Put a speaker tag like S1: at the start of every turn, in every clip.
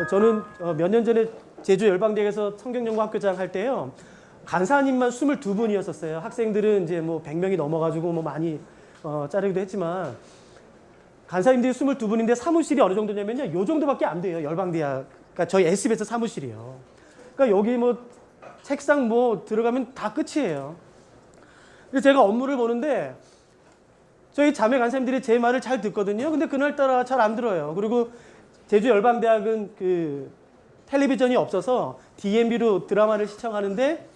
S1: 저는 몇 년 전에 제주 열방대에서 성경연구학교장 할 때요. 간사님만 22분이었었어요. 학생들은 이제 뭐 100명이 넘어가지고 뭐 많이 자르기도 했지만 간사님들이 22분인데 사무실이 어느 정도냐면요. 요 정도밖에 안 돼요. 열방대학. 그러니까 저희 SBS 사무실이요. 그러니까 여기 뭐 책상 뭐 들어가면 다 끝이에요. 그래서 제가 업무를 보는데 저희 자매 간사님들이 제 말을 잘 듣거든요. 근데 그날따라 잘 안 들어요. 그리고 제주 열방대학은 그 텔레비전이 없어서 DMB로 드라마를 시청하는데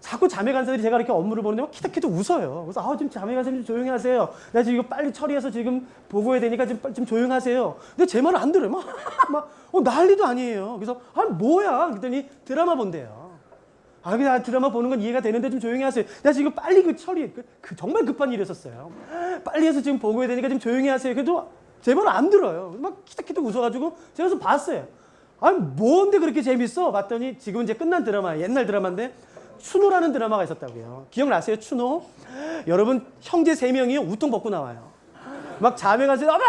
S1: 자꾸 자매 간사들이 제가 이렇게 업무를 보는데 막 키득키득 웃어요. 그래서 지금 자매 간사님 좀 조용히 하세요. 나 지금 이거 빨리 처리해서 지금 보고해야 되니까 좀 조용히 하세요. 근데 제 말을 안 들어요. 난리도 아니에요. 그래서 뭐야? 그랬더니 드라마 본대요. 그냥 드라마 보는 건 이해가 되는데 좀 조용히 하세요. 나 지금 빨리 그 처리, 정말 급한 일이었었어요. 빨리 해서 지금 보고해야 되니까 좀 조용히 하세요. 그래도 제 말을 안 들어요. 막 키득키득 웃어가지고 제가 그래서 봤어요. 뭔데 그렇게 재밌어? 봤더니 지금 이제 끝난 드라마, 옛날 드라마인데 추노라는 드라마가 있었다고요. 기억나세요? 추노? 여러분 형제 3명이 우통 벗고 나와요. 막 자매 가서 어머!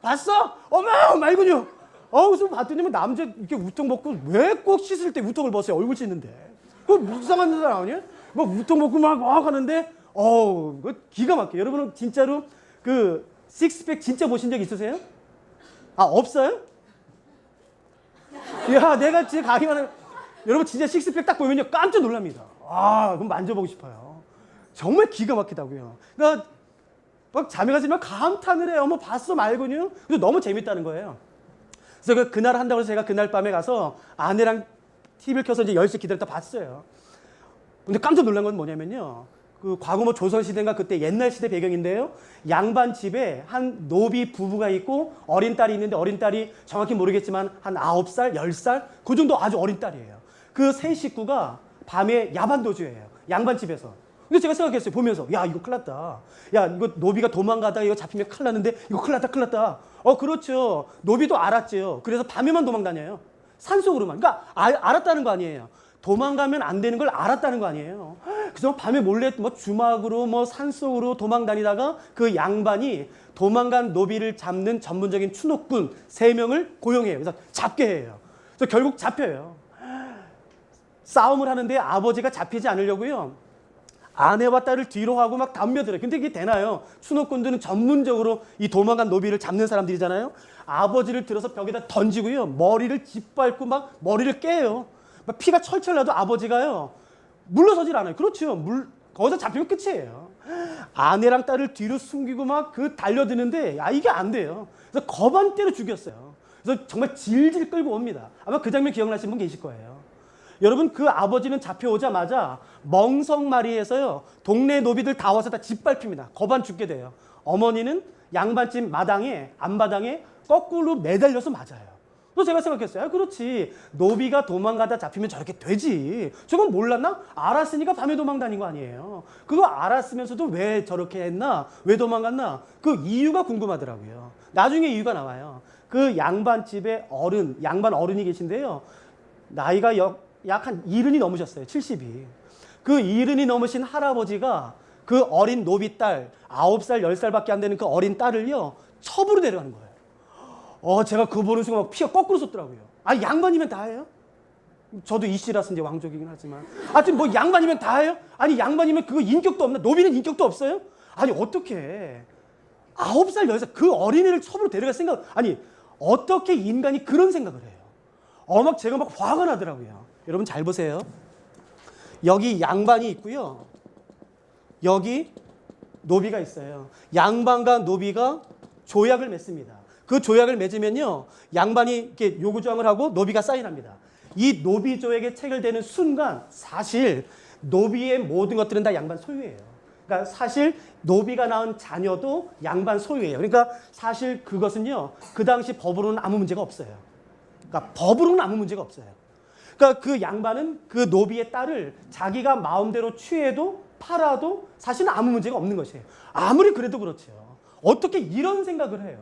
S1: 봤어? 어머! 말군요. 그래서 봤더니 뭐 남자 이렇게 우통 벗고 왜 꼭 씻을 때 우통을 벗어요? 얼굴 씻는데. 그거 이상한 사람 아니에요? 막 우통 벗고 막 하는데 그거 기가 막혀요. 여러분은 진짜로 그 식스팩 진짜 보신 적 있으세요? 없어요? 야, 내가 진짜 가기만 하면 여러분 진짜 식스팩 딱 보면요 깜짝 놀랍니다. 그럼 만져보고 싶어요. 정말 기가 막히다고요. 그러니까 막 자매가 지만 감탄을 해요. 뭐 봤어 말군요. 그래서 너무 재밌다는 거예요. 그래서 그날 한다고 해서 제가 그날 밤에 가서 아내랑 TV를 켜서 이제 10시 기다렸다 봤어요. 근데 깜짝 놀란 건 뭐냐면요. 그 과거 뭐 조선시대인가 그때 옛날 시대 배경인데요. 양반 집에 한 노비 부부가 있고 어린 딸이 있는데 어린 딸이 정확히 모르겠지만 한 9살, 10살 그 정도 아주 어린 딸이에요. 그 세 식구가 밤에 야반 도주해요. 양반 집에서. 근데 제가 생각했어요. 보면서 야 이거 큰일 났다. 야 이거 노비가 도망가다가 이거 잡히면 큰일 났는데 이거 큰일 났다 큰일 났다. 그렇죠. 노비도 알았죠. 그래서 밤에만 도망 다녀요. 산속으로만. 그러니까 알았다는 거 아니에요. 도망가면 안 되는 걸 알았다는 거 아니에요. 그래서 밤에 몰래 뭐 주막으로 뭐 산속으로 도망 다니다가 그 양반이 도망간 노비를 잡는 전문적인 추노꾼 3명을 고용해요. 그래서 잡게 해요. 그래서 결국 잡혀요. 싸움을 하는데 아버지가 잡히지 않으려고요. 아내와 딸을 뒤로 하고 막 덤벼들어요. 근데 이게 되나요? 추노꾼들은 전문적으로 이 도망간 노비를 잡는 사람들이잖아요. 아버지를 들어서 벽에다 던지고요. 머리를 짓밟고 막 머리를 깨요. 막 피가 철철 나도 아버지가요. 물러서질 않아요. 그렇죠. 거기서 잡히면 끝이에요. 아내랑 딸을 뒤로 숨기고 막 달려드는데 이게 안 돼요. 그래서 거반대로 죽였어요. 그래서 정말 질질 끌고 옵니다. 아마 그 장면 기억나시는 분 계실 거예요. 여러분 그 아버지는 잡혀오자마자 멍석마리에서요. 동네 노비들 다 와서 다 짓밟힙니다. 거반 죽게 돼요. 어머니는 양반집 마당에 앞마당에 거꾸로 매달려서 맞아요. 그래서 제가 생각했어요. 그렇지. 노비가 도망가다 잡히면 저렇게 되지. 저건 몰랐나? 알았으니까 밤에 도망 다닌 거 아니에요. 그거 알았으면서도 왜 저렇게 했나? 왜 도망갔나? 그 이유가 궁금하더라고요. 나중에 이유가 나와요. 그 양반집에 양반 어른이 계신데요. 나이가 약 한 70이 넘으셨어요. 70이. 그 70이 넘으신 할아버지가 그 어린 노비 딸, 9살, 10살밖에 안 되는 그 어린 딸을요. 첩으로 데려가는 거예요. 제가 그거 보는 순간 피가 거꾸로 솟더라고요. 양반이면 다 해요? 저도 이씨라서 이제 왕족이긴 하지만. 하여튼 뭐 양반이면 다 해요? 양반이면 그거 인격도 없나? 노비는 인격도 없어요? 어떻게 9살, 10살 그 어린이를 첩으로 데려갈 생각, 어떻게 인간이 그런 생각을 해요? 막 제가 막 화가 나더라고요. 여러분 잘 보세요. 여기 양반이 있고요. 여기 노비가 있어요. 양반과 노비가 조약을 맺습니다. 그 조약을 맺으면요. 양반이 이렇게 요구조항을 하고 노비가 사인합니다. 이 노비 조약에 체결되는 순간 사실 노비의 모든 것들은 다 양반 소유예요. 그러니까 사실 노비가 낳은 자녀도 양반 소유예요. 그러니까 사실 그것은요. 그 당시 법으로는 아무 문제가 없어요. 그러니까 법으로는 아무 문제가 없어요. 그러니까 그 양반은 그 노비의 딸을 자기가 마음대로 취해도 팔아도 사실은 아무 문제가 없는 것이에요. 아무리 그래도 그렇죠. 어떻게 이런 생각을 해요?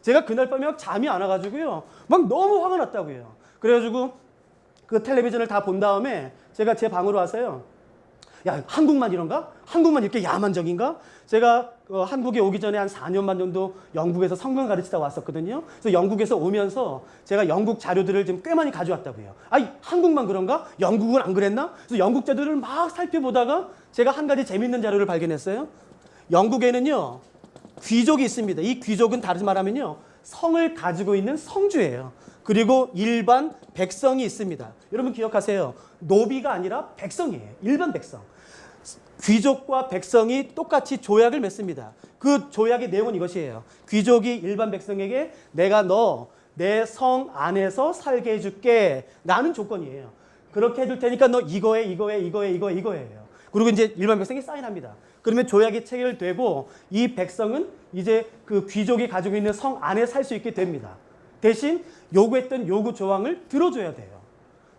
S1: 제가 그날 밤에 막 잠이 안 와가지고요. 막 너무 화가 났다고요. 그래가지고 그 텔레비전을 다 본 다음에 제가 제 방으로 와서요. 야, 한국만 이런가? 한국만 이렇게 야만적인가? 제가 한국에 오기 전에 한 4년만 정도 영국에서 성경 가르치다 왔었거든요. 그래서 영국에서 오면서 제가 영국 자료들을 좀 꽤 많이 가져왔다고요. 아니, 한국만 그런가? 영국은 안 그랬나? 그래서 영국 자료를 막 살펴보다가 제가 한 가지 재밌는 자료를 발견했어요. 영국에는요, 귀족이 있습니다. 이 귀족은 다르게 말하면요, 성을 가지고 있는 성주예요. 그리고 일반 백성이 있습니다. 여러분 기억하세요. 노비가 아니라 백성이에요. 일반 백성. 귀족과 백성이 똑같이 조약을 맺습니다. 그 조약의 내용은 이것이에요. 귀족이 일반 백성에게 내가 너 내 성 안에서 살게 해줄게 라는 조건이에요. 그렇게 해줄 테니까 너 이거예요. 그리고 이제 일반 백성이 사인합니다. 그러면 조약이 체결되고 이 백성은 이제 그 귀족이 가지고 있는 성 안에 살 수 있게 됩니다. 대신 요구했던 요구 조항을 들어줘야 돼요.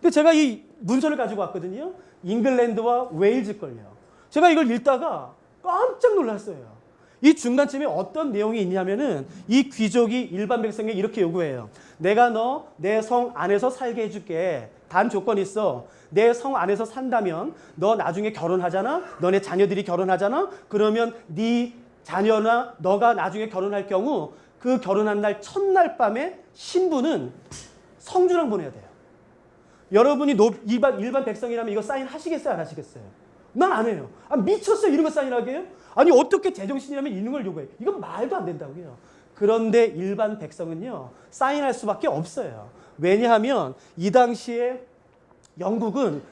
S1: 근데 제가 이 문서를 가지고 왔거든요. 잉글랜드와 웨일즈 걸요. 제가 이걸 읽다가 깜짝 놀랐어요. 이 중간쯤에 어떤 내용이 있냐면은 이 귀족이 일반 백성에게 이렇게 요구해요. 내가 너 내 성 안에서 살게 해줄게. 단 조건이 있어. 내 성 안에서 산다면 너 나중에 결혼하잖아. 너네 자녀들이 결혼하잖아. 그러면 네 자녀나 너가 나중에 결혼할 경우 그 결혼한 날 첫날 밤에 신부는 성주랑 보내야 돼요. 여러분이 일반 백성이라면 이거 사인하시겠어요? 안 하시겠어요? 난 안 해요. 아, 미쳤어요. 이런 거 사인하게 해요? 아니, 어떻게 제정신이라면 이런 걸 요구해요? 이건 말도 안 된다고요. 그런데 일반 백성은요, 사인할 수밖에 없어요. 왜냐하면 이 당시에 영국은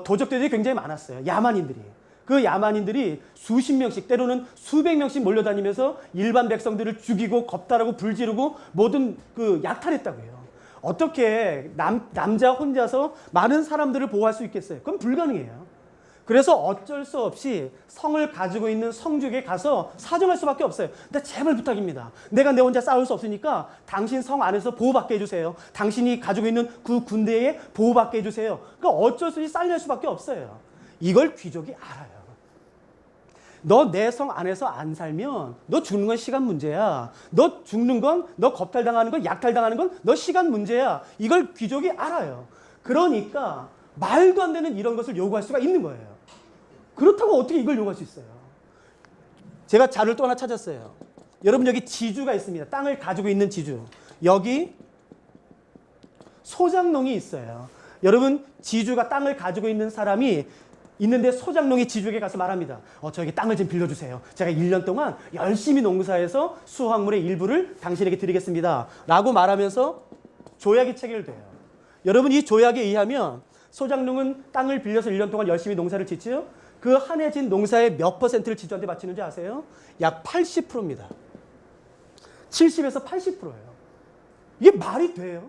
S1: 도적들이 굉장히 많았어요. 야만인들이. 그 야만인들이 수십 명씩 때로는 수백 명씩 몰려다니면서 일반 백성들을 죽이고 겁탈하고 불지르고 모든 그 약탈했다고요. 어떻게 남자 혼자서 많은 사람들을 보호할 수 있겠어요? 그건 불가능해요. 그래서 어쩔 수 없이 성을 가지고 있는 성주에게 가서 사정할 수밖에 없어요. 근데 제발 부탁입니다. 내가 내 혼자 싸울 수 없으니까 당신 성 안에서 보호받게 해주세요. 당신이 가지고 있는 그 군대에 보호받게 해주세요. 그러니까 어쩔 수 없이 사인할 수밖에 없어요. 이걸 귀족이 알아요. 너 내 성 안에서 안 살면 너 죽는 건 시간 문제야. 너 죽는 건, 너 겁탈당하는 건, 약탈당하는 건 너 시간 문제야. 이걸 귀족이 알아요. 그러니까 말도 안 되는 이런 것을 요구할 수가 있는 거예요. 그렇다고 어떻게 이걸 요구할 수 있어요? 제가 자료를 또 하나 찾았어요. 여러분, 여기 지주가 있습니다. 땅을 가지고 있는 지주. 여기 소장농이 있어요. 여러분, 지주가 땅을 가지고 있는 사람이 있는데 소장농이 지주에게 가서 말합니다. 저에게 땅을 좀 빌려주세요. 제가 1년 동안 열심히 농사해서 수확물의 일부를 당신에게 드리겠습니다. 라고 말하면서 조약이 체결돼요. 여러분, 이 조약에 의하면 소장농은 땅을 빌려서 1년 동안 열심히 농사를 짓지요. 그 한 해 진 농사의 몇 퍼센트를 지주한테 바치는지 아세요? 약 80%입니다. 70에서 80%예요. 이게 말이 돼요?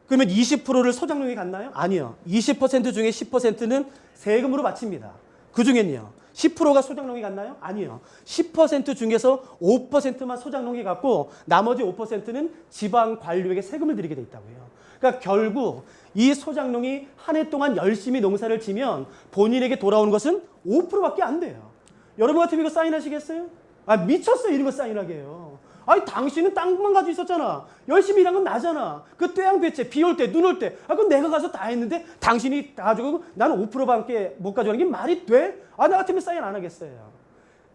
S1: 그러면 20%를 소장농이 갖나요? 아니요. 20% 중에 10%는 세금으로 바칩니다. 그 중엔요. 10%가 소장농이 갖나요? 아니요. 10% 중에서 5%만 소장농이 갖고 나머지 5%는 지방 관료에게 세금을 들이게 돼 있다고요. 그러니까 결국 이 소장농이 한 해 동안 열심히 농사를 지면 본인에게 돌아오는 것은 5%밖에 안 돼요. 여러분 같으면 이거 사인하시겠어요? 아, 미쳤어요. 이런 거 사인하게 해요. 아니, 당신은 땅만 가지고 있었잖아. 열심히 일한 건 나잖아. 그 떼양배채, 비 올 때, 눈 올 때. 그건 내가 가서 다 했는데 당신이 다 가지고 나는 5%밖에 못 가져가는 게 말이 돼? 나 같으면 사인 안 하겠어요.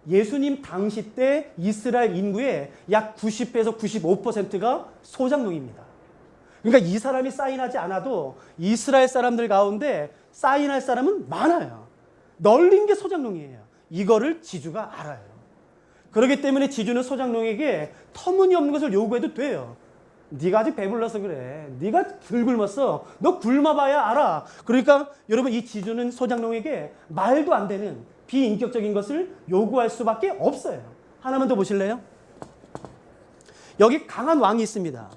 S1: 예수님 당시 때 이스라엘 인구의 약 90에서 95%가 소장농입니다. 그러니까 이 사람이 사인하지 않아도 이스라엘 사람들 가운데 사인할 사람은 많아요. 널린 게 소장농이에요. 이거를 지주가 알아요. 그렇기 때문에 지주는 소장농에게 터무니없는 것을 요구해도 돼요. 네가 아직 배불러서 그래. 네가 덜 굶었어. 너 굶어봐야 알아. 그러니까 여러분, 이 지주는 소장농에게 말도 안 되는 비인격적인 것을 요구할 수밖에 없어요. 하나만 더 보실래요? 여기 강한 왕이 있습니다.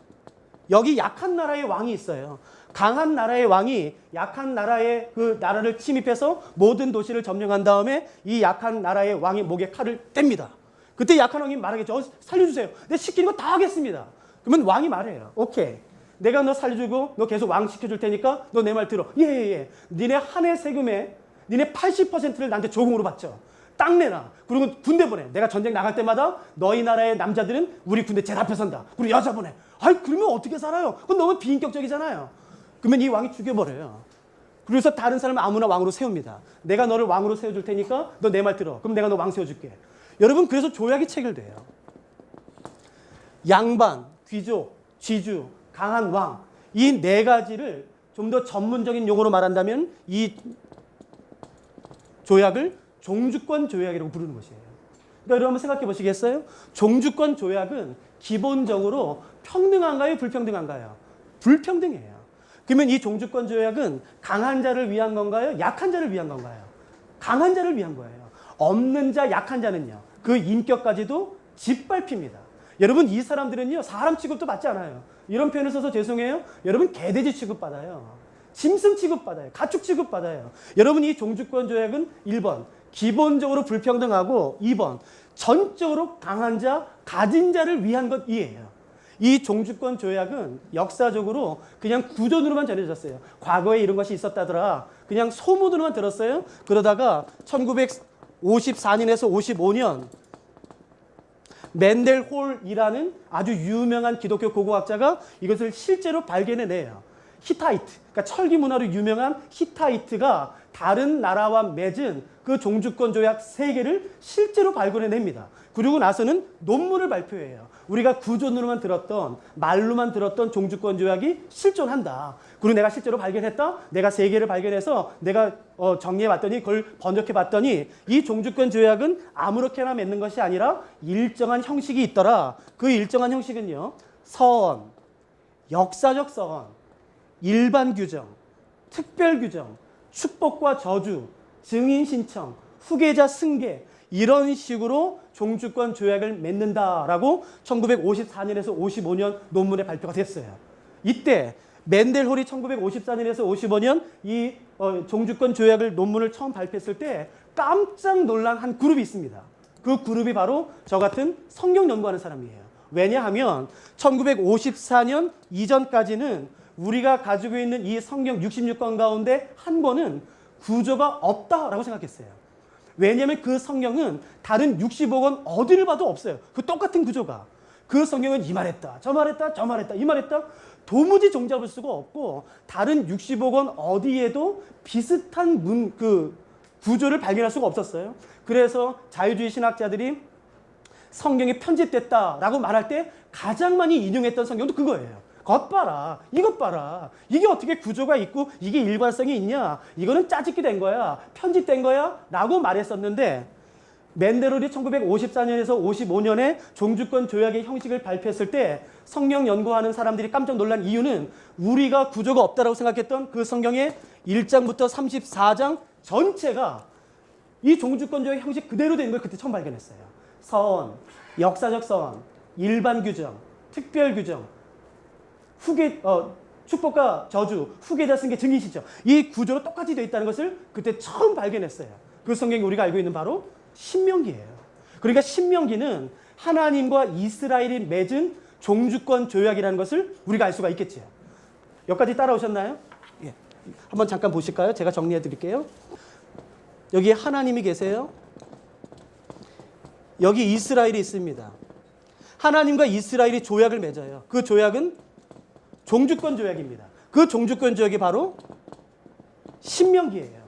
S1: 여기 약한 나라의 왕이 있어요. 강한 나라의 왕이 약한 나라의 그 나라를 침입해서 모든 도시를 점령한 다음에 이 약한 나라의 왕의 목에 칼을 뗍니다. 그때 약한 왕이 말하겠죠. 살려주세요. 내가 시키는 거 다 하겠습니다. 그러면 왕이 말해요. 오케이. 내가 너 살려주고 너 계속 왕 시켜줄 테니까 너 내 말 들어. 예. 니네 한 해 세금에 니네 80%를 나한테 조공으로 받죠. 땅 내놔. 그리고 군대 보내. 내가 전쟁 나갈 때마다 너희 나라의 남자들은 우리 군대 제일 앞에 선다. 그리고 여자 보내. 아이, 그러면 어떻게 살아요? 그건 너무 비인격적이잖아요. 그러면 이 왕이 죽여버려요. 그래서 다른 사람을 아무나 왕으로 세웁니다. 내가 너를 왕으로 세워줄 테니까 너 내 말 들어. 그럼 내가 너 왕 세워줄게. 여러분, 그래서 조약이 체결돼요. 양반, 귀족, 쥐주, 강한 왕, 이 네 가지를 좀 더 전문적인 용어로 말한다면 이 조약을 종주권 조약이라고 부르는 것이에요. 그러니까 여러분 한번 생각해 보시겠어요? 종주권 조약은 기본적으로 평등한가요? 불평등한가요? 불평등해요. 그러면 이 종주권 조약은 강한 자를 위한 건가요? 약한 자를 위한 건가요? 강한 자를 위한 거예요. 없는 자, 약한 자는요, 그 인격까지도 짓밟힙니다. 여러분, 이 사람들은요, 사람 취급도 받지 않아요. 이런 표현을 써서 죄송해요. 여러분, 개돼지 취급받아요. 짐승 취급받아요. 가축 취급받아요. 여러분, 이 종주권 조약은 1번, 기본적으로 불평등하고 2번, 전적으로 강한 자, 가진 자를 위한 것이에요. 이 종주권 조약은 역사적으로 그냥 구전으로만 전해졌어요. 과거에 이런 것이 있었다더라. 그냥 소문으로만 들었어요. 그러다가 1954년에서 55년 맨델홀이라는 아주 유명한 기독교 고고학자가 이것을 실제로 발견해내요. 히타이트, 그러니까 철기 문화로 유명한 히타이트가 다른 나라와 맺은 그 종주권 조약 3개를 실제로 발견해냅니다. 그리고 나서는 논문을 발표해요. 우리가 구전으로만 들었던, 말로만 들었던 종주권 조약이 실존한다. 그리고 내가 실제로 발견했다. 내가 3개를 발견해서 내가 정리해봤더니, 그걸 번역해봤더니 이 종주권 조약은 아무렇게나 맺는 것이 아니라 일정한 형식이 있더라. 그 일정한 형식은요, 서원, 역사적 서원, 일반 규정, 특별 규정, 축복과 저주, 증인 신청, 후계자 승계, 이런 식으로 종주권 조약을 맺는다라고 1954년에서 55년 논문에 발표가 됐어요. 이때 맨델홀이 1954년에서 55년 이 종주권 조약을 논문을 처음 발표했을 때 깜짝 놀란 한 그룹이 있습니다. 그 그룹이 바로 저 같은 성경 연구하는 사람이에요. 왜냐하면 1954년 이전까지는 우리가 가지고 있는 이 성경 66권 가운데 한 권은 구조가 없다라고 생각했어요. 왜냐하면 그 성경은 다른 65권 어디를 봐도 없어요. 그 똑같은 구조가. 그 성경은 이 말했다, 저 말했다, 저 말했다, 이 말했다. 도무지 종잡을 수가 없고 다른 65권 어디에도 비슷한 구조를 발견할 수가 없었어요. 그래서 자유주의 신학자들이 성경이 편집됐다라고 말할 때 가장 많이 인용했던 성경도 그거예요. 것 봐라, 이것 봐라, 이게 어떻게 구조가 있고 이게 일관성이 있냐, 이거는 짜집기 된 거야, 편집된 거야 라고 말했었는데, 맨델홀이 1954년에서 55년에 종주권 조약의 형식을 발표했을 때 성경 연구하는 사람들이 깜짝 놀란 이유는 우리가 구조가 없다라고 생각했던 그 성경의 1장부터 34장 전체가 이 종주권 조약 형식 그대로 된 걸 그때 처음 발견했어요. 서원, 역사적 서원, 일반 규정, 특별 규정, 축복과 저주, 후계자 승계, 증인 신청, 이 구조로 똑같이 되어 있다는 것을 그때 처음 발견했어요. 그 성경이 우리가 알고 있는 바로 신명기예요. 그러니까 신명기는 하나님과 이스라엘이 맺은 종주권 조약이라는 것을 우리가 알 수가 있겠죠. 여기까지 따라오셨나요? 예. 한번 잠깐 보실까요? 제가 정리해 드릴게요. 여기 하나님이 계세요. 여기 이스라엘이 있습니다. 하나님과 이스라엘이 조약을 맺어요. 그 조약은 종주권 조약입니다. 그 종주권 조약이 바로 신명기예요.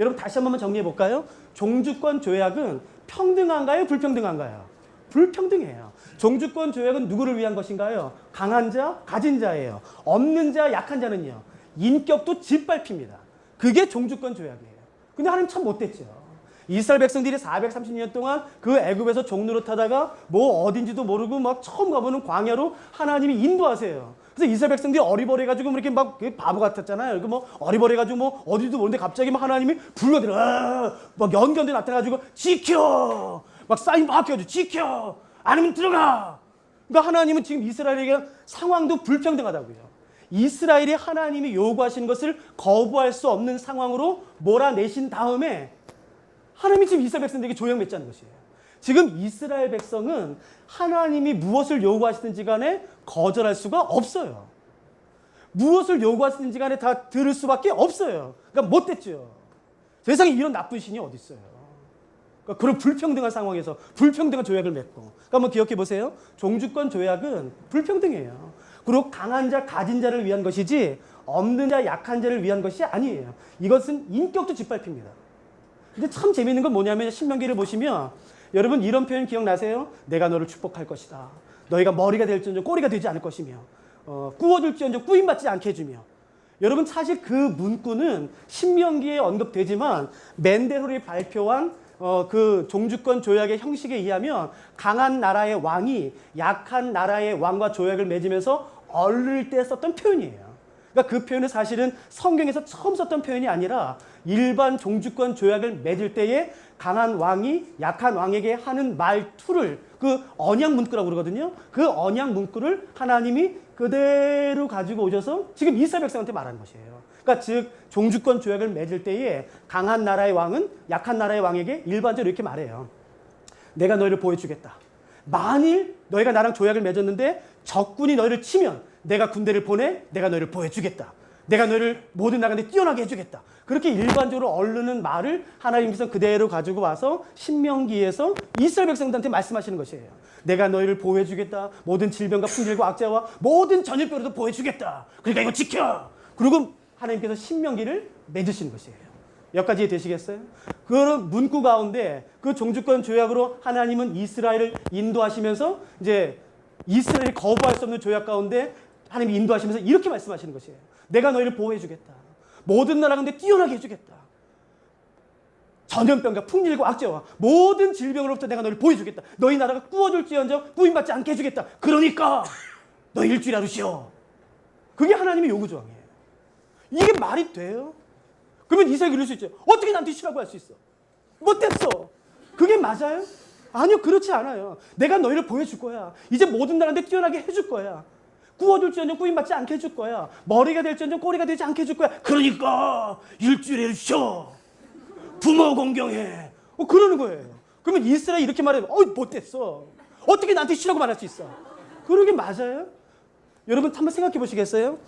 S1: 여러분 다시 한 번만 정리해 볼까요? 종주권 조약은 평등한가요? 불평등한가요? 불평등해요. 종주권 조약은 누구를 위한 것인가요? 강한 자, 가진 자예요. 없는 자, 약한 자는요, 인격도 짓밟힙니다. 그게 종주권 조약이에요. 근데 하나님 참 못됐죠. 이스라엘 백성들이 430년 동안 그 애굽에서 종노릇 하다가 뭐 어딘지도 모르고 막 처음 가보는 광야로 하나님이 인도하세요. 그래서 이스라엘 백성들이 어리버리해가지고 이렇게 막 바보 같았잖아요. 뭐 어리버리해가지고 뭐 어디도 모르는데 갑자기 막 하나님이 불러들어. 막 연견대 나타나가지고 지켜! 막 사인 막 껴가지고 지켜! 아니면 들어가! 그러니까 하나님은 지금 이스라엘에게 상황도 불평등하다고요. 이스라엘이 하나님이 요구하시는 것을 거부할 수 없는 상황으로 몰아내신 다음에 하나님이 지금 이스라엘 백성들에게 조약 맺자는 것이에요. 지금 이스라엘 백성은 하나님이 무엇을 요구하시든지 간에 거절할 수가 없어요. 무엇을 요구하시든지 간에 다 들을 수밖에 없어요. 그러니까 못됐죠. 세상에 이런 나쁜 신이 어디 있어요. 그러니까 그런 불평등한 상황에서 불평등한 조약을 맺고. 그러니까 한번 기억해 보세요. 종주권 조약은 불평등해요. 그리고 강한 자, 가진 자를 위한 것이지 없는 자, 약한 자를 위한 것이 아니에요. 이것은 인격도 짓밟힙니다. 근데 참 재미있는 건 뭐냐면 신명기를 보시면 여러분 이런 표현 기억나세요? 내가 너를 축복할 것이다. 너희가 머리가 될지언정 꼬리가 되지 않을 것이며 꾸어줄지언정 꾸임받지 않게 해주며. 여러분 사실 그 문구는 신명기에 언급되지만 맨델홀이 발표한 그 종주권 조약의 형식에 의하면 강한 나라의 왕이 약한 나라의 왕과 조약을 맺으면서 얻을 때 썼던 표현이에요. 그러니까 그 표현은 사실은 성경에서 처음 썼던 표현이 아니라 일반 종주권 조약을 맺을 때에 강한 왕이 약한 왕에게 하는 말투를 그 언약 문구라고 그러거든요. 그 언약 문구를 하나님이 그대로 가지고 오셔서 지금 이스라엘 백성한테 말하는 것이에요. 그러니까 즉 종주권 조약을 맺을 때에 강한 나라의 왕은 약한 나라의 왕에게 일반적으로 이렇게 말해요. 내가 너희를 보호해주겠다. 만일 너희가 나랑 조약을 맺었는데 적군이 너희를 치면 내가 군대를 보내 내가 너희를 보호해주겠다. 내가 너희를 모든 나라에 뛰어나게 해주겠다. 그렇게 일반적으로 얼르는 말을 하나님께서 그대로 가지고 와서 신명기에서 이스라엘 백성들한테 말씀하시는 것이에요. 내가 너희를 보호해주겠다. 모든 질병과 풍질과 악자와 모든 전염병으로도 보호해주겠다. 그러니까 이거 지켜. 그리고 하나님께서 신명기를 맺으시는 것이에요. 여기까지 되시겠어요? 그런 문구 가운데 그 종주권 조약으로 하나님은 이스라엘을 인도하시면서 이제 이스라엘이 거부할 수 없는 조약 가운데 하나님이 인도하시면서 이렇게 말씀하시는 것이에요. 내가 너희를 보호해주겠다. 모든 나라 가운데 뛰어나게 해주겠다. 전염병과 풍질과 악재와 모든 질병으로부터 내가 너희를 보호해주겠다. 너희 나라가 꾸어줄지언정 꾸임받지 않게 해주겠다. 그러니까 너 일주일 하루 쉬어. 그게 하나님의 요구조항이에요. 이게 말이 돼요? 그러면 이삭이 이럴 수 있죠. 어떻게 나한테 쉬라고 할 수 있어? 못됐어. 그게 맞아요? 아니요, 그렇지 않아요. 내가 너희를 보여줄 거야. 이제 모든 나라한테 뛰어나게 해줄 거야. 꾸어줄지언정 꾸임받지 않게 해줄 거야. 머리가 될지언정 꼬리가 되지 않게 해줄 거야. 그러니까 일주일에 쉬어. 부모 공경해. 그러는 거예요. 그러면 이스라엘이 이렇게 말하면 못됐어. 어떻게 나한테 쉬라고 말할 수 있어? 그러게 맞아요? 여러분 한번 생각해 보시겠어요?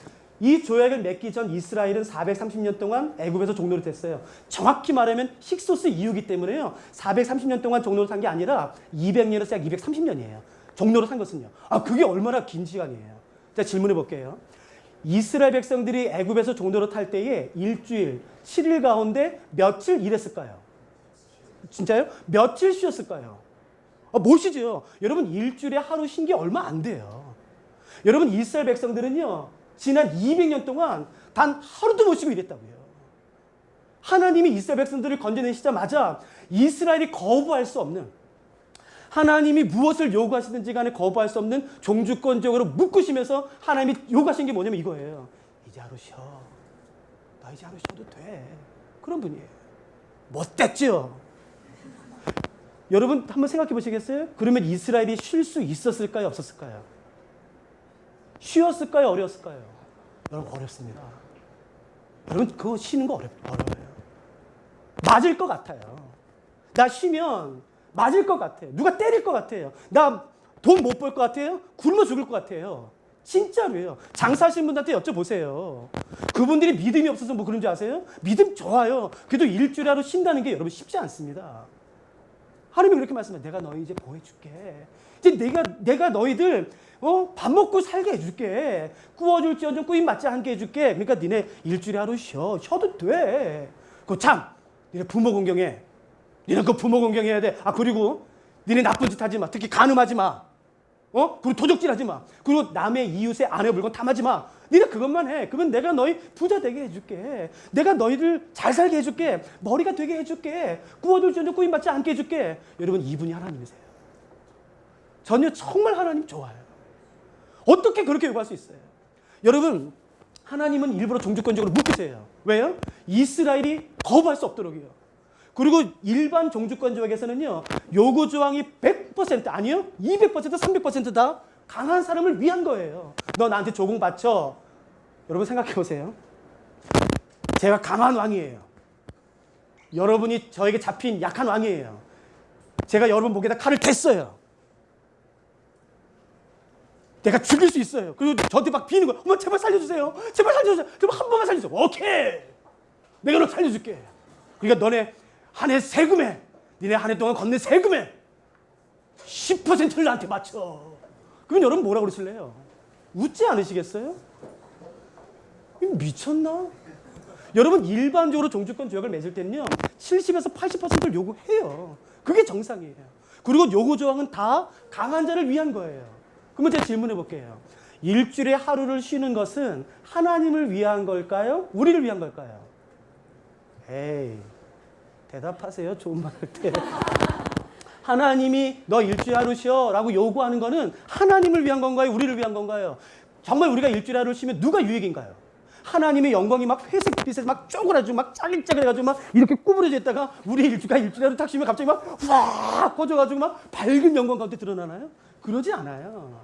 S1: 이 조약을 맺기 전 이스라엘은 430년 동안 애굽에서 종노릇 했어요. 정확히 말하면 힉소스 이후기 때문에요. 430년 동안 종노릇 한 게 아니라 200년에서 약 230년이에요. 종노릇 한 것은요. 그게 얼마나 긴 시간이에요. 자, 질문해 볼게요. 이스라엘 백성들이 애굽에서 종노릇 할 때에 일주일, 7일 가운데 며칠 일했을까요? 진짜요? 며칠 쉬었을까요? 못 쉬죠. 여러분 일주일에 하루 쉰 게 얼마 안 돼요. 여러분 이스라엘 백성들은요. 지난 200년 동안 단 하루도 못 쉬고 일했다고요. 하나님이 이스라엘 백성들을 건져내시자마자 이스라엘이 거부할 수 없는 하나님이 무엇을 요구하시든지 간에 거부할 수 없는 종주권적으로 묶으시면서 하나님이 요구하신 게 뭐냐면 이거예요. 이제 하루 쉬어. 나 이제 하루 쉬어도 돼. 그런 분이에요. 못됐죠? 여러분 한번 생각해 보시겠어요? 그러면 이스라엘이 쉴 수 있었을까요? 없었을까요? 쉬었을까요? 어려웠을까요? 여러분 어렵습니다. 여러분 그거 쉬는 거 어려워요. 맞을 것 같아요. 나 쉬면 맞을 것 같아요. 누가 때릴 것 같아요. 나 돈 못 벌 것 같아요. 굶어 죽을 것 같아요. 진짜로요. 장사하시는 분한테 여쭤보세요. 그분들이 믿음이 없어서 뭐 그런 줄 아세요? 믿음 좋아요. 그래도 일주일에 하루 쉰다는 게 여러분 쉽지 않습니다. 하나님이 그렇게 말씀해요. 내가 너희 이제 보호해줄게. 이제 내가 너희들 밥 먹고 살게 해줄게. 구워줄지언정 꾸임 맞지 않게 해줄게. 그러니까 니네 일주일에 하루 쉬어도 돼. 그거 참 니네 부모 공경해. 니네 그 부모 공경해야 돼. 그리고 니네 나쁜 짓 하지 마. 특히 간음하지 마. 그리고 도적질 하지 마. 그리고 남의 이웃의 아내 물건 탐하지 마. 니네 그것만 해. 그러면 내가 너희 부자 되게 해줄게. 내가 너희들 잘 살게 해줄게. 머리가 되게 해줄게. 구워줄지언정 꾸임 받지 않게 해줄게. 여러분 이분이 하나님이세요. 전혀 정말 하나님 좋아요. 어떻게 그렇게 요구할 수 있어요? 여러분 하나님은 일부러 종주권적으로 묶으세요. 왜요? 이스라엘이 거부할 수 없도록이요. 그리고 일반 종주권 조약에서는요. 요구 조항이 100% 아니요. 200% 300%다 강한 사람을 위한 거예요. 너 나한테 조공 바쳐. 여러분 생각해 보세요. 제가 강한 왕이에요. 여러분이 저에게 잡힌 약한 왕이에요. 제가 여러분 목에다 칼을 댔어요. 내가 죽일 수 있어요. 그리고 저한테 막 비는 거야. 어머 제발 살려주세요. 제발 살려주세요. 제발 한 번만 살려줘. 오케이. 내가 너 살려줄게. 그러니까 너네 한 해 세금에 니네 한 해 동안 걷는 세금에 10%를 나한테 맞춰. 그러면 여러분 뭐라고 그러실래요? 웃지 않으시겠어요? 미쳤나? 여러분 일반적으로 종주권 조약을 맺을 때는요 70에서 80%를 요구해요. 그게 정상이에요. 그리고 요구 조항은 다 강한 자를 위한 거예요. 그러면 제가 질문해 볼게요. 일주일에 하루를 쉬는 것은 하나님을 위한 걸까요? 우리를 위한 걸까요? 에이, 대답하세요. 좋은 말 할 때. 하나님이 너 일주일 하루 쉬어 라고 요구하는 거는 하나님을 위한 건가요? 우리를 위한 건가요? 정말 우리가 일주일 하루 쉬면 누가 유익인가요? 하나님의 영광이 막 회색빛에 막 쪼그라지고 막 짜글짜글해가지고 막 이렇게 구부러져 있다가 우리 일주일 하루 딱 쉬면 갑자기 막 확 퍼져가지고 막 밝은 영광 가운데 드러나나요? 그러지 않아요.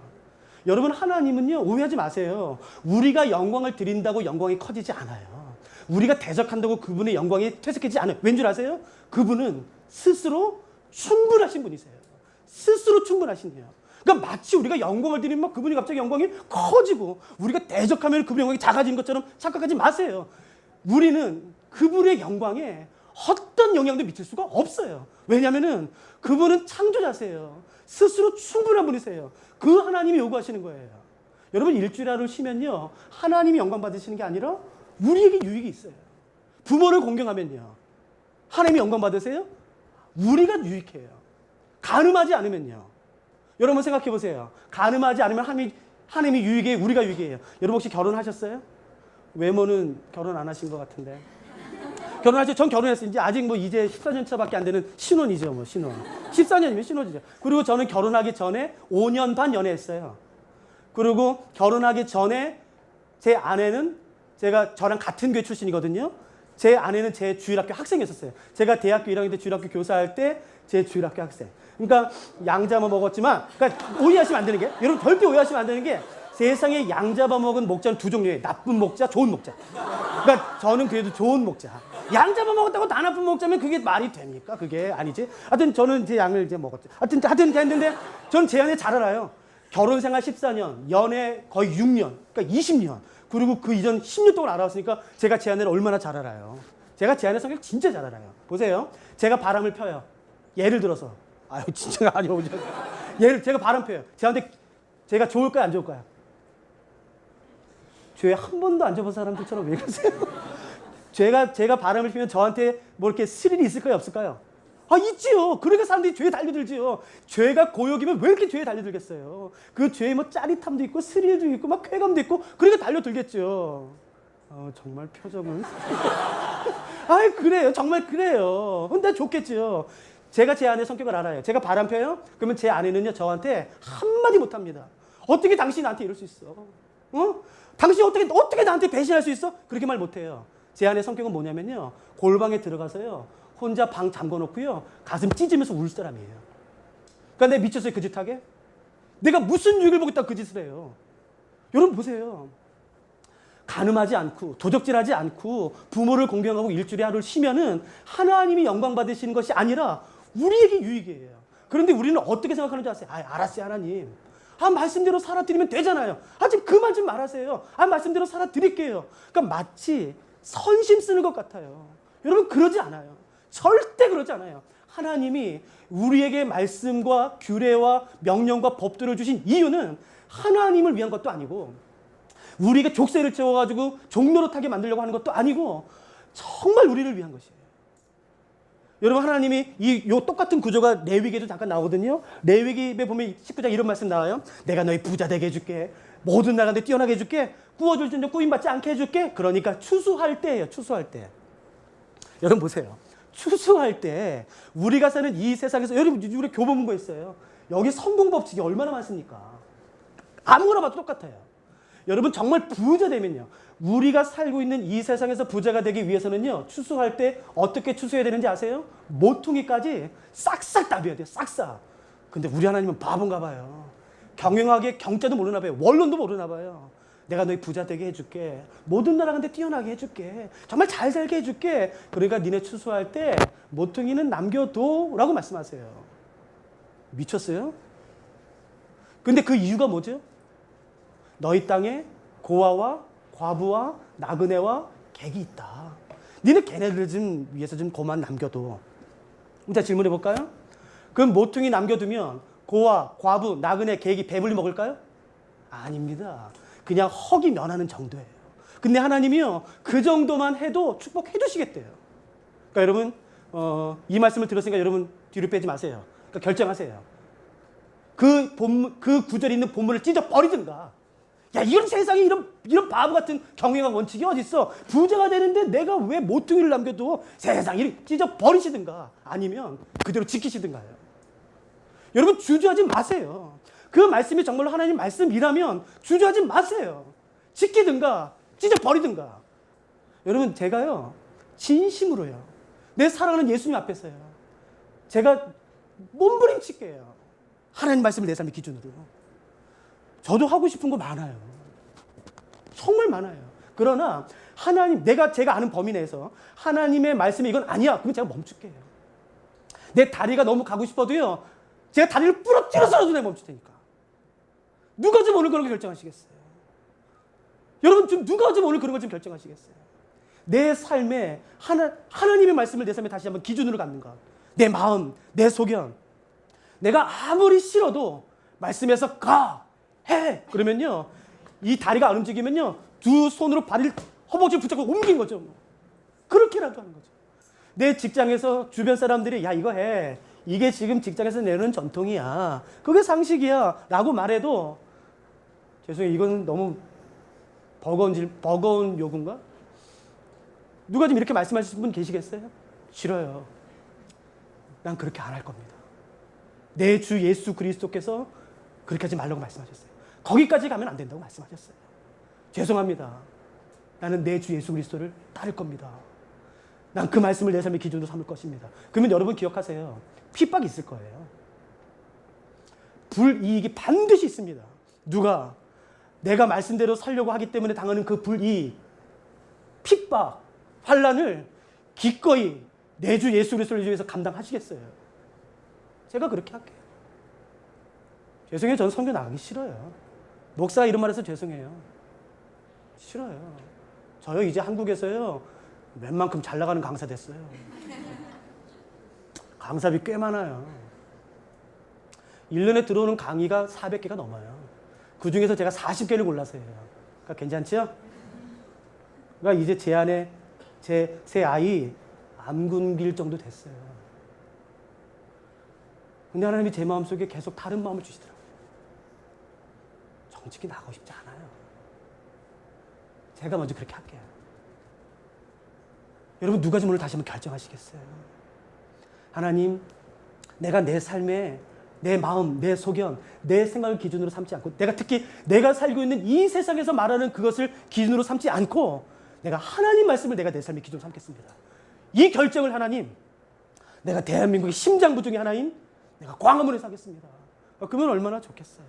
S1: 여러분 하나님은요 오해하지 마세요. 우리가 영광을 드린다고 영광이 커지지 않아요. 우리가 대적한다고 그분의 영광이 퇴색하지 않아요. 왠 줄 아세요? 그분은 스스로 충분하신 분이세요. 스스로 충분하신데요. 그러니까 마치 우리가 영광을 드리면 그분이 갑자기 영광이 커지고 우리가 대적하면 그분의 영광이 작아지는 것처럼 착각하지 마세요. 우리는 그분의 영광에 어떤 영향도 미칠 수가 없어요. 왜냐하면 그분은 창조자세요. 스스로 충분한 분이세요. 그 하나님이 요구하시는 거예요. 여러분 일주일 하루 쉬면요 하나님이 영광 받으시는 게 아니라 우리에게 유익이 있어요. 부모를 공경하면요 하나님이 영광 받으세요? 우리가 유익해요. 간음하지 않으면요. 여러분 생각해 보세요. 간음하지 않으면 하나님이 유익이에요? 우리가 유익이에요? 여러분 혹시 결혼하셨어요? 외모는 결혼 안 하신 것 같은데. 결혼하셨죠? 전 결혼했어요. 아직 이제 14년 차밖에 안 되는 신혼이죠. 신혼. 14년이면 신혼이죠. 그리고 저는 결혼하기 전에 5년 반 연애했어요. 그리고 결혼하기 전에 제 아내는 제가 저랑 같은 교회 출신이거든요. 제 아내는 제 주일학교 학생이었어요. 제가 대학교 1학년 때 주일학교 교사할 때 제 주일학교 학생. 그러니까 양잡아 먹었지만, 그러니까 오해하시면 안 되는 게, 여러분 절대 오해하시면 안 되는 게 세상에 양잡아 먹은 목자는 두 종류예요. 나쁜 목자, 좋은 목자. 그러니까 저는 그래도 좋은 목자. 양잡아 먹었다고 다 나쁜 목자면 그게 말이 됩니까? 그게 아니지. 하여튼 저는 제 양을 이제 먹었죠. 하여튼 됐는데 전 제 아내 잘 알아요. 결혼 생활 14년, 연애 거의 6년, 그러니까 20년. 그리고 그 이전 10년 동안 알아왔으니까 제가 제 아내를 얼마나 잘 알아요. 제가 제 아내 성격 진짜 잘 알아요. 보세요. 제가 바람을 펴요. 예를 들어서. 아유, 진짜가 아니고. 제가 바람 펴요. 제한테 제가 좋을까요? 안 좋을까요? 죄 한 번도 안 져본 사람들처럼 왜 그러세요? 제가 바람을 피면 저한테 뭐 이렇게 스릴이 있을까요? 없을까요? 아, 있지요. 그러니까 사람들이 죄에 달려들지요. 죄가 고역이면 왜 이렇게 죄에 달려들겠어요? 그 죄에 뭐 짜릿함도 있고 스릴도 있고 막 쾌감도 있고 그러니까 달려들겠죠. 정말 표정은. 아이, 그래요. 정말 그래요. 근데 좋겠죠. 제가 제 아내 성격을 알아요. 제가 바람 펴요? 그러면 제 아내는요 저한테 한마디 못합니다. 어떻게 당신이 나한테 이럴 수 있어? 당신이 어떻게 나한테 배신할 수 있어? 그렇게 말 못해요. 제 아내 성격은 뭐냐면요. 골방에 들어가서요. 혼자 방 잠궈놓고요. 가슴 찢으면서 울 사람이에요. 그러니까 내가 미쳤어요. 그 짓 하게? 내가 무슨 유익을 보겠다고 그 짓을 해요. 여러분 보세요. 간음하지 않고 도적질하지 않고 부모를 공경하고 일주일에 하루를 쉬면은 하나님이 영광 받으시는 것이 아니라 우리에게 유익이에요. 그런데 우리는 어떻게 생각하는 줄 아세요? 알았어요 하나님. 말씀대로 살아드리면 되잖아요. 지금 그 말 좀 말하세요. 말씀대로 살아드릴게요. 그러니까 마치 선심 쓰는 것 같아요. 여러분 그러지 않아요. 절대 그러지 않아요. 하나님이 우리에게 말씀과 규례와 명령과 법들을 주신 이유는 하나님을 위한 것도 아니고 우리가 족쇄를 채워가지고 종노릇하게 만들려고 하는 것도 아니고 정말 우리를 위한 것이에요. 여러분 하나님이 요 똑같은 구조가 레위기에도 잠깐 나오거든요. 레위기에 보면 19장 이런 말씀 나와요. 내가 너희 부자 되게 해줄게. 모든 나라한테 뛰어나게 해줄게. 구워줄 줄 꾸임받지 않게 해줄게. 그러니까 추수할 때예요. 추수할 때. 여러분 보세요. 추수할 때 우리가 사는 이 세상에서 여러분 우리 교보문고 있어요. 여기 성공법칙이 얼마나 많습니까? 아무거나 봐도 똑같아요. 여러분 정말 부자 되면요. 우리가 살고 있는 이 세상에서 부자가 되기 위해서는요. 추수할 때 어떻게 추수해야 되는지 아세요? 모퉁이까지 싹싹 따벼야 돼요. 싹싹. 근데 우리 하나님은 바본가 봐요. 경영학의 경자도 모르나 봐요. 원론도 모르나 봐요. 내가 너희 부자 되게 해줄게. 모든 나라한테 뛰어나게 해줄게. 정말 잘 살게 해줄게. 그러니까 니네 추수할 때 모퉁이는 남겨둬 라고 말씀하세요. 미쳤어요? 근데 그 이유가 뭐죠? 너희 땅에 고아와 과부와 나그네와 객이 있다. 니네 걔네들 좀 위해서 좀 고만 남겨둬. 자, 질문해 볼까요? 그럼 모퉁이 남겨두면 고아, 과부, 나그네, 객이 배불리 먹을까요? 아닙니다. 그냥 헉이 면하는 정도예요. 근데 하나님이요, 그 정도만 해도 축복해 주시겠대요. 그러니까 여러분, 이 말씀을 들었으니까 여러분 뒤로 빼지 마세요. 그러니까 결정하세요. 그 구절에 있는 본문을 찢어 버리든가. 야, 이런 세상에 이런 바보 같은 경영학 원칙이 어딨어? 부자가 되는데 내가 왜 모퉁이를 남겨도 세상에 찢어 버리시든가. 아니면 그대로 지키시든가요. 여러분, 주저하지 마세요. 그 말씀이 정말로 하나님 말씀이라면 주저하지 마세요. 지키든가 찢어 버리든가. 여러분, 제가요, 진심으로요, 내 사랑하는 예수님 앞에서요, 제가 몸부림칠게요. 하나님 말씀을 내 삶의 기준으로. 저도 하고 싶은 거 많아요. 정말 많아요. 그러나 하나님, 제가 아는 범위 내에서 하나님의 말씀이 이건 아니야, 그럼 제가 멈출게요. 내 다리가 너무 가고 싶어도요, 제가 다리를 부러뜨려서라도 내가 멈출 테니까. 누가 좀 오늘 그런 거 결정하시겠어요? 여러분, 좀 누가 좀 오늘 그런 걸 좀 결정하시겠어요? 내 삶에 하나님의 말씀을 내 삶에 다시 한번 기준으로 갖는 것. 내 마음, 내 소견. 내가 아무리 싫어도 말씀에서 가, 해. 그러면요, 이 다리가 안 움직이면요, 두 손으로 허벅지를 붙잡고 옮긴 거죠. 그렇게라도 하는 거죠. 내 직장에서 주변 사람들이 야, 이거 해. 이게 지금 직장에서 내는 전통이야. 그게 상식이야. 라고 말해도 죄송해요, 이건 너무 버거운 요구인가? 누가 좀 이렇게 말씀하실 분 계시겠어요? 싫어요. 난 그렇게 안 할 겁니다. 내 주 예수 그리스도께서 그렇게 하지 말라고 말씀하셨어요. 거기까지 가면 안 된다고 말씀하셨어요. 죄송합니다. 나는 내 주 예수 그리스도를 따를 겁니다. 난 그 말씀을 내 삶의 기준으로 삼을 것입니다. 그러면 여러분 기억하세요. 핍박이 있을 거예요. 불이익이 반드시 있습니다. 누가 내가 말씀대로 살려고 하기 때문에 당하는 그 불이익, 핍박, 환난을 기꺼이 내 주 예수 그리스도를 위해서 감당하시겠어요? 제가 그렇게 할게요. 죄송해요. 저는 선교 나가기 싫어요. 목사가 이런 말해서 죄송해요. 싫어요. 저요, 이제 한국에서요, 웬만큼 잘 나가는 강사 됐어요. 강사비 꽤 많아요. 1년에 들어오는 강의가 400개가 넘어요. 그 중에서 제가 40개를 골라서 해요. 그러니까 괜찮죠? 그러니까 이제 제 안에 제 아이 암 굶길 정도 됐어요. 근데 하나님이 제 마음속에 계속 다른 마음을 주시더라고요. 정직히 나가고 싶지 않아요. 제가 먼저 그렇게 할게요. 여러분, 누가 좀 오늘 다시 한번 결정하시겠어요? 하나님, 내가 내 삶에 내 마음, 내 소견, 내 생각을 기준으로 삼지 않고, 특히 내가 살고 있는 이 세상에서 말하는 그것을 기준으로 삼지 않고 내가 하나님 말씀을 내가 내 삶의 기준으로 삼겠습니다. 이 결정을 하나님, 내가 대한민국의 심장부 중에 하나인 내가 광화문에 사겠습니다. 그러면 얼마나 좋겠어요.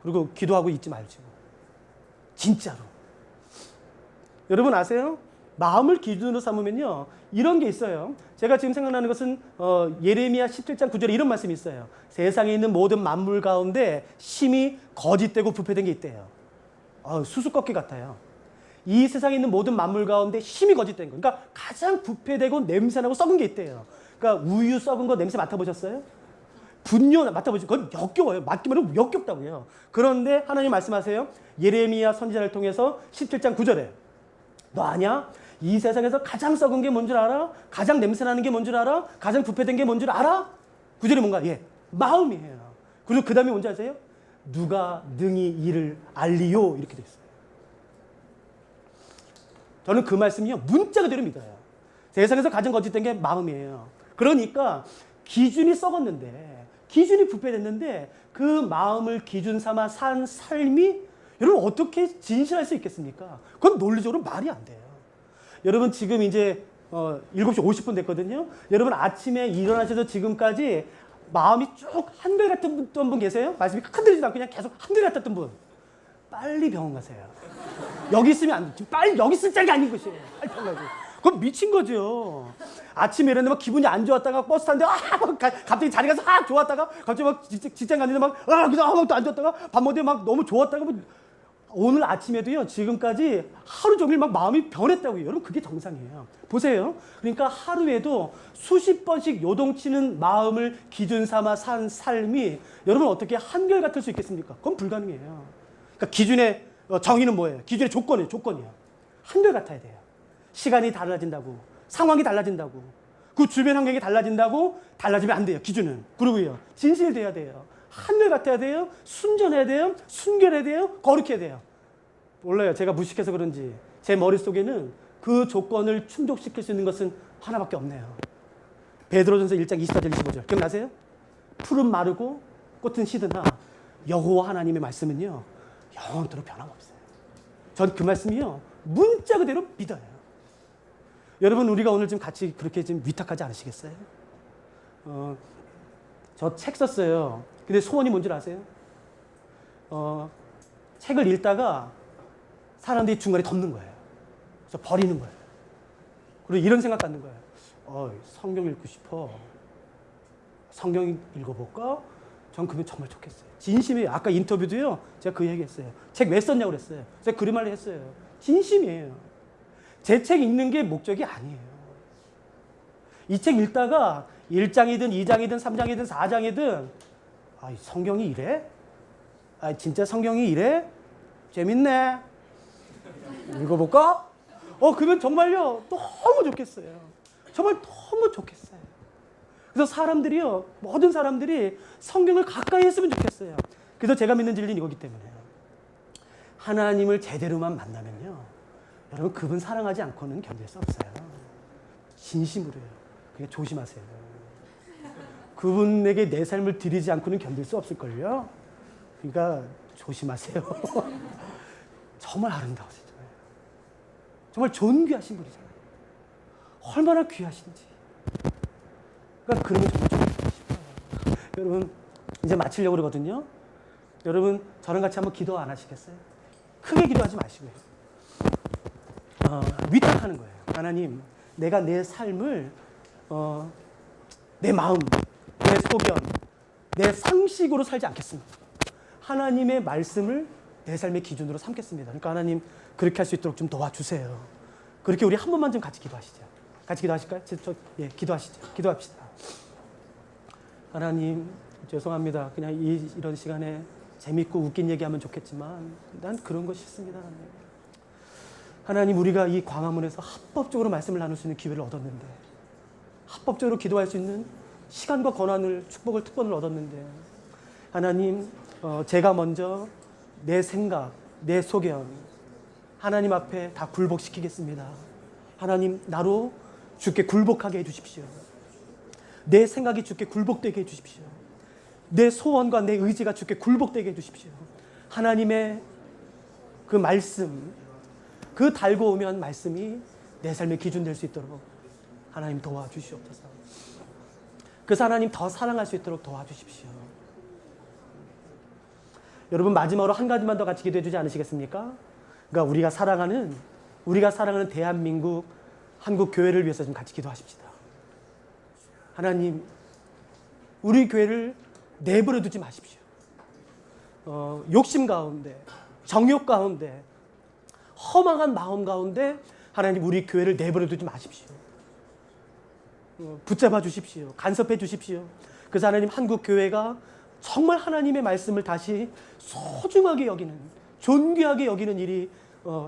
S1: 그리고 기도하고 잊지 말죠. 진짜로. 여러분 아세요? 마음을 기준으로 삼으면요, 이런 게 있어요. 제가 지금 생각나는 것은 예레미야 17장 9절에 이런 말씀이 있어요. 세상에 있는 모든 만물 가운데 심히 거짓되고 부패된 게 있대요. 수수께끼 같아요. 이 세상에 있는 모든 만물 가운데 심히 거짓된 거, 그러니까 가장 부패되고 냄새나고 썩은 게 있대요. 그러니까 우유 썩은 거 냄새 맡아보셨어요? 분뇨 맡아보죠. 그건 역겨워요. 맡기만 하면 역겹다고요. 그런데 하나님 말씀하세요. 예레미야 선지자를 통해서 17장 9절에 너 아냐? 이 세상에서 가장 썩은 게 뭔 줄 알아? 가장 냄새나는 게 뭔 줄 알아? 가장 부패된 게 뭔 줄 알아? 9절이 뭔가? 마음이에요. 그리고 그 다음에 뭔지 아세요? 누가 능히 이를 알리요? 이렇게 돼 있어요. 저는 그 말씀이요, 문자 그대로 믿어요. 세상에서 가장 거짓된 게 마음이에요. 그러니까 기준이 썩었는데, 기준이 부패됐는데 그 마음을 기준 삼아 산 삶이 여러분 어떻게 진실할 수 있겠습니까? 그건 논리적으로 말이 안 돼요. 여러분 지금 이제 7시 50분 됐거든요. 여러분 아침에 일어나셔서 지금까지 마음이 쭉 한결같은 분 계세요? 말씀이 흔들리지 않고 그냥 계속 한결같았던 분. 빨리 병원 가세요. 여기 있으면 안 돼. 빨리 여기 있을 자리가 아닌 것이에요. 빨리 병원 가세요. 그건 미친 거죠. 아침에 일어나면 막 기분이 안 좋았다가 버스 타는데 갑자기 자리 가서 좋았다가 갑자기 막 직장 갔는데 그냥 또 안 좋았다가 밥 먹는데 막 너무 좋았다가 오늘 아침에도요, 지금까지 하루 종일 막 마음이 변했다고요. 여러분 그게 정상이에요. 보세요. 그러니까 하루에도 수십 번씩 요동치는 마음을 기준 삼아 산 삶이 여러분 어떻게 한결같을 수 있겠습니까? 그건 불가능해요. 그러니까 기준의 정의는 뭐예요? 기준의 조건이에요. 한결같아야 돼요. 시간이 달라진다고, 상황이 달라진다고, 그 주변 환경이 달라진다고 달라지면 안 돼요. 기준은. 그리고요, 진실돼야 돼요. 한결같아야 돼요. 순전해야 돼요. 순결해야 돼요. 거룩해야 돼요. 몰라요. 제가 무식해서 그런지 제 머릿속에는 그 조건을 충족시킬 수 있는 것은 하나밖에 없네요. 베드로전서 1장 24절 25절 기억나세요? 풀은 마르고 꽃은 시드나 여호와 하나님의 말씀은요 영원토록 변함없어요. 전 그 말씀이요 문자 그대로 믿어요. 여러분, 우리가 오늘 좀 같이 그렇게 좀 위탁하지 않으시겠어요? 저 책 썼어요. 근데 소원이 뭔지 아세요? 책을 읽다가 사람들이 중간에 덮는 거예요. 그래서 버리는 거예요. 그리고 이런 생각 갖는 거예요. 성경 읽고 싶어. 성경 읽어볼까? 전 그게 정말 좋겠어요. 진심이에요. 아까 인터뷰도요, 제가 그 얘기했어요. 책 왜 썼냐고 그랬어요. 제가 그 말을 했어요. 진심이에요. 제 책 읽는 게 목적이 아니에요. 이 책 읽다가 1장이든 2장이든 3장이든 4장이든 성경이 이래? 진짜 성경이 이래? 재밌네. 읽어볼까? 그건 정말요 너무 좋겠어요. 정말 너무 좋겠어요. 그래서 사람들이요, 모든 사람들이 성경을 가까이 했으면 좋겠어요. 그래서 제가 믿는 진리는 이거기 때문에요. 하나님을 제대로만 만나면요, 여러분 그분 사랑하지 않고는 견딜 수 없어요. 진심으로요. 그러니까 조심하세요. 그분에게 내 삶을 드리지 않고는 견딜 수 없을걸요. 그러니까 조심하세요. 정말 아름다우시잖아요. 정말 존귀하신 분이잖아요. 얼마나 귀하신지. 그러니까 그러면 정말 좋겠다 싶어요. 여러분, 이제 마치려고 그러거든요. 여러분, 저랑 같이 한번 기도 안 하시겠어요? 크게 기도하지 마시고요. 위탁하는 거예요. 하나님, 내가 내 삶을 내 마음, 내 소견, 내 상식으로 살지 않겠습니다. 하나님의 말씀을 내 삶의 기준으로 삼겠습니다. 그러니까 하나님, 그렇게 할 수 있도록 좀 도와주세요. 그렇게 우리 한 번만 좀 같이 기도하시죠. 같이 기도하실까요? 기도하시죠. 기도합시다. 하나님, 죄송합니다. 그냥 이런 시간에 재밌고 웃긴 얘기하면 좋겠지만 난 그런 거 싫습니다. 하나님, 우리가 이 광화문에서 합법적으로 말씀을 나눌 수 있는 기회를 얻었는데, 합법적으로 기도할 수 있는 시간과 권한을, 축복을, 특권을 얻었는데, 하나님, 제가 먼저 내 생각, 내 소견 하나님 앞에 다 굴복시키겠습니다. 하나님, 나로 주께 굴복하게 해주십시오. 내 생각이 주께 굴복되게 해주십시오. 내 소원과 내 의지가 주께 굴복되게 해주십시오. 하나님의 그 말씀, 그 달고 오면 말씀이 내 삶의 기준 될 수 있도록 하나님 도와주시옵소서. 그래서 하나님 더 사랑할 수 있도록 도와주십시오. 여러분, 마지막으로 한 가지만 더 같이 기도해 주지 않으시겠습니까? 그러니까 우리가 사랑하는 대한민국 한국 교회를 위해서 좀 같이 기도하십시다. 하나님, 우리 교회를 내버려 두지 마십시오. 욕심 가운데, 정욕 가운데, 허망한 마음 가운데 하나님, 우리 교회를 내버려 두지 마십시오. 붙잡아 주십시오. 간섭해 주십시오. 그래서 하나님, 한국 교회가 정말 하나님의 말씀을 다시 소중하게 여기는, 존귀하게 여기는 일이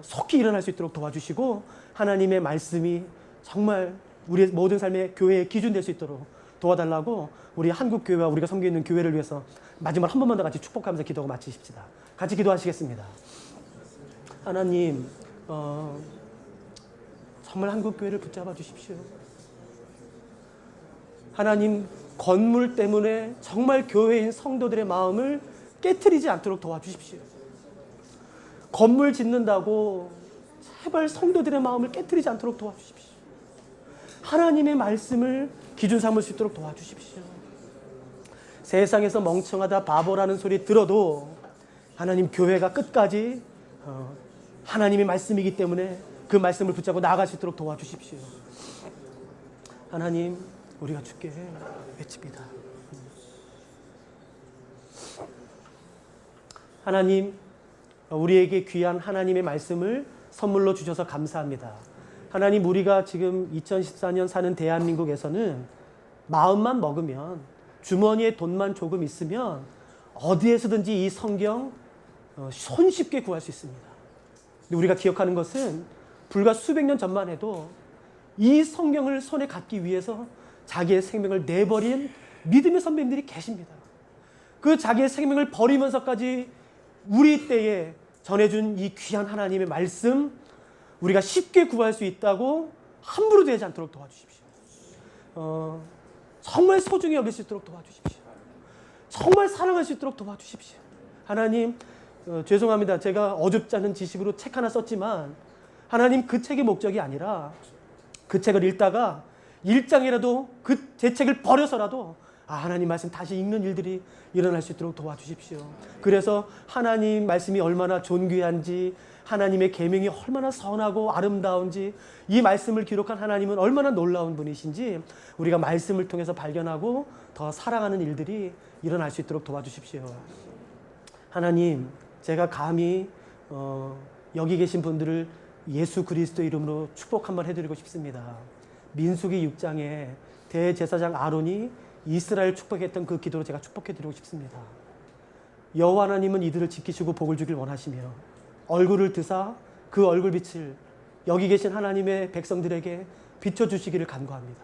S1: 속히 일어날 수 있도록 도와주시고, 하나님의 말씀이 정말 우리의 모든 삶의 교회의 기준 될 수 있도록 도와달라고, 우리 한국 교회와 우리가 섬기고 있는 교회를 위해서 마지막 한 번만 더 같이 축복하면서 기도하고 마치십시다. 같이 기도하시겠습니다. 하나님, 정말 한국 교회를 붙잡아 주십시오. 하나님, 건물 때문에 정말 교회인 성도들의 마음을 깨트리지 않도록 도와주십시오. 건물 짓는다고 제발 성도들의 마음을 깨트리지 않도록 도와주십시오. 하나님의 말씀을 기준 삼을 수 있도록 도와주십시오. 세상에서 멍청하다, 바보라는 소리 들어도 하나님, 교회가 끝까지 하나님의 말씀이기 때문에 그 말씀을 붙잡고 나아갈 수 있도록 도와주십시오. 하나님, 우리가 주께 외칩니다. 하나님, 우리에게 귀한 하나님의 말씀을 선물로 주셔서 감사합니다. 하나님, 우리가 지금 2014년 사는 대한민국에서는 마음만 먹으면, 주머니에 돈만 조금 있으면 어디에서든지 이 성경 손쉽게 구할 수 있습니다. 근데 우리가 기억하는 것은 불과 수백 년 전만 해도 이 성경을 손에 갖기 위해서 자기의 생명을 내버린 믿음의 선배님들이 계십니다. 그 자기의 생명을 버리면서까지 우리 때에 전해준 이 귀한 하나님의 말씀, 우리가 쉽게 구할 수 있다고 함부로 되지 않도록 도와주십시오. 정말 소중히 여길 수 있도록 도와주십시오. 정말 사랑할 수 있도록 도와주십시오. 하나님, 죄송합니다. 제가 어줍지 않은 지식으로 책 하나 썼지만 하나님, 그 책의 목적이 아니라 그 책을 읽다가 1장이라도 제 책을 버려서라도 하나님 말씀 다시 읽는 일들이 일어날 수 있도록 도와주십시오. 그래서 하나님 말씀이 얼마나 존귀한지, 하나님의 계명이 얼마나 선하고 아름다운지, 이 말씀을 기록한 하나님은 얼마나 놀라운 분이신지 우리가 말씀을 통해서 발견하고 더 사랑하는 일들이 일어날 수 있도록 도와주십시오. 하나님, 제가 감히 여기 계신 분들을 예수 그리스도 이름으로 축복 한번 해드리고 싶습니다. 민수기 6장에 대제사장 아론이 이스라엘 축복했던 그 기도로 제가 축복해드리고 싶습니다. 여호와 하나님은 이들을 지키시고 복을 주길 원하시며 얼굴을 드사 그 얼굴빛을 여기 계신 하나님의 백성들에게 비춰주시기를 간구합니다.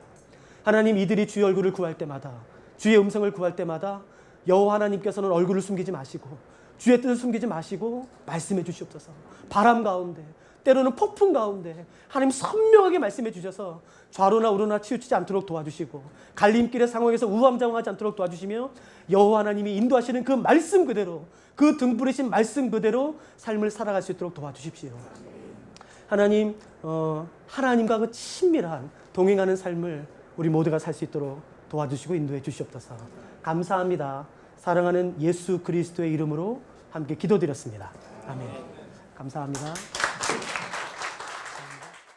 S1: 하나님, 이들이 주의 얼굴을 구할 때마다, 주의 음성을 구할 때마다 여호와 하나님께서는 얼굴을 숨기지 마시고 주의 뜻을 숨기지 마시고 말씀해 주시옵소서. 바람 가운데, 때로는 폭풍 가운데 하나님 선명하게 말씀해 주셔서 좌로나 우로나 치우치지 않도록 도와주시고 갈림길의 상황에서 우왕좌왕하지 않도록 도와주시며 여호와 하나님이 인도하시는 그 말씀 그대로, 그 등불이신 말씀 그대로 삶을 살아갈 수 있도록 도와주십시오. 하나님, 하나님과 그 친밀한 동행하는 삶을 우리 모두가 살 수 있도록 도와주시고 인도해 주시옵소서. 감사합니다. 사랑하는 예수 그리스도의 이름으로 함께 기도드렸습니다. 아멘. 감사합니다.